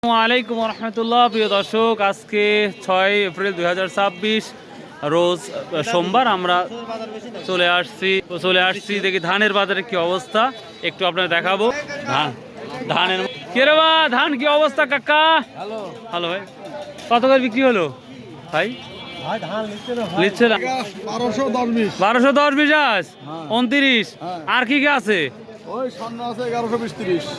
আসসালামু আলাইকুম রহমতুল্লাহ। প্রিয় দর্শক, আজকে 6 এপ্রিল 2026 রোজ সোমবার। আমরা চলে আসছি দেখি ধানের বাজারে কি অবস্থা একটু আপনাদের দেখাবো। ধানের কেরবা ধান কি অবস্থা কাকা? হ্যালো ভাই, কত করে বিক্রি হলো ভাই? লিখছে না 1210 আস 29। আর কি কি আছে?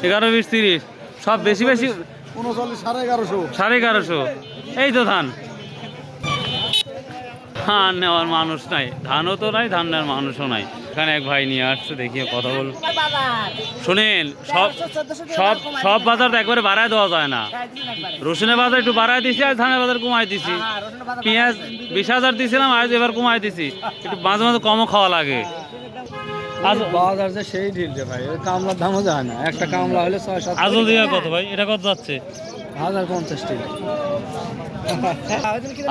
1120-30 সব বেশি বেশি 1150 এই তো ধান নেওয়ার মানুষ নাই, ধানও তো নাই, ধান নেওয়ার মানুষও নাই। এখানে এক ভাই নিয়ে আসছে, দেখিয়ে কথা বল। শুনেন, সব বাজার তো একবারে বাড়ায় দেওয়া যায় না। রসুনের বাজার একটু বাড়ায় দিছি, আর ধানের বাজার কমাই দিছি। পেঁয়াজ 20,000 দিয়েছিলাম, আজ এবার কমাই দিছি। একটু মাঝে মাঝে কমও খাওয়া লাগে। বাজার যে সেই ঢিল রে ভাই, কামলার দামও যায় না। একটা কামলা হলে 6-7 আজল দিয়া কত ভাই? এটা কত যাচ্ছে? 1050 টাকা।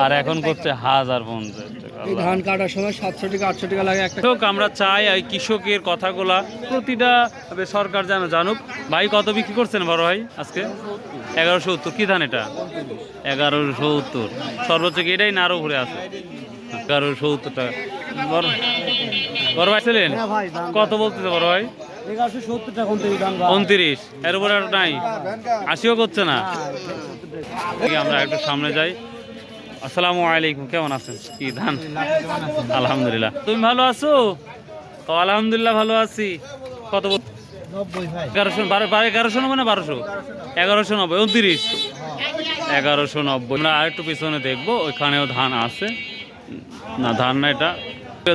আর এখন করছে 1050 টাকা। এই ধান কাটার সময় 700 টাকা 800 টাকা লাগে একটা। আমরা চাই এই কৃষকের কথাগুলা প্রতিটা সরকার যেন জানুক। ভাই কত বিক্রি করছেন বড় ভাই আজকে? 1170। কি ধান এটা? 1170 সর্বোচ্চ কি এটাই না আরো ঘুরে আছে? 1170 টাকা। বড় ভাই ছিলেন কত বলতেছে বড় ভাই? 1170 টাকা 29। এর উপরে আর নাই, 80ও করছে না। আমরা একটু সামনে যাই। আসসালামু আলাইকুম, কেমন আছেন? কি ধান? আলহামদুলিল্লাহ। তুমি ভালো আছো? আলহামদুলিল্লাহ ভালো আছি। কত 90 ভাই। 1190 না 1200? 1190 29। 1190। আমরা আর একটু পিছনে দেখবো, ওইখানেও ধান আছে না? ধান না এটা।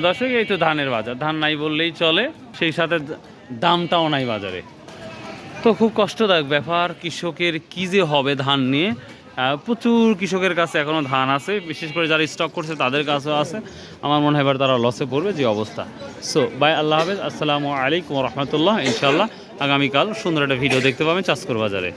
দর্শক, এই তো ধানের বাজার। ধান নাই বললেই চলে, সেই সাথে দামটাও নাই বাজারে। তো খুব কষ্টদায়ক ব্যাপার। কৃষকের কি যে হবে ধান নিয়ে। প্রচুর কৃষকের কাছে এখনও ধান আছে, বিশেষ করে যারা স্টক করছে তাদের কাছেও আছে। আমার মনে হয় এবার তারা লসে পড়বে যে অবস্থা। সো বাই, আল্লাহ হাফেজ, আসসালামু আলাইকুম রহমতুল্লাহ। ইনশাল্লাহ আগামীকাল সুন্দর একটা ভিডিও দেখতে পাবেন চাষকর বাজারে।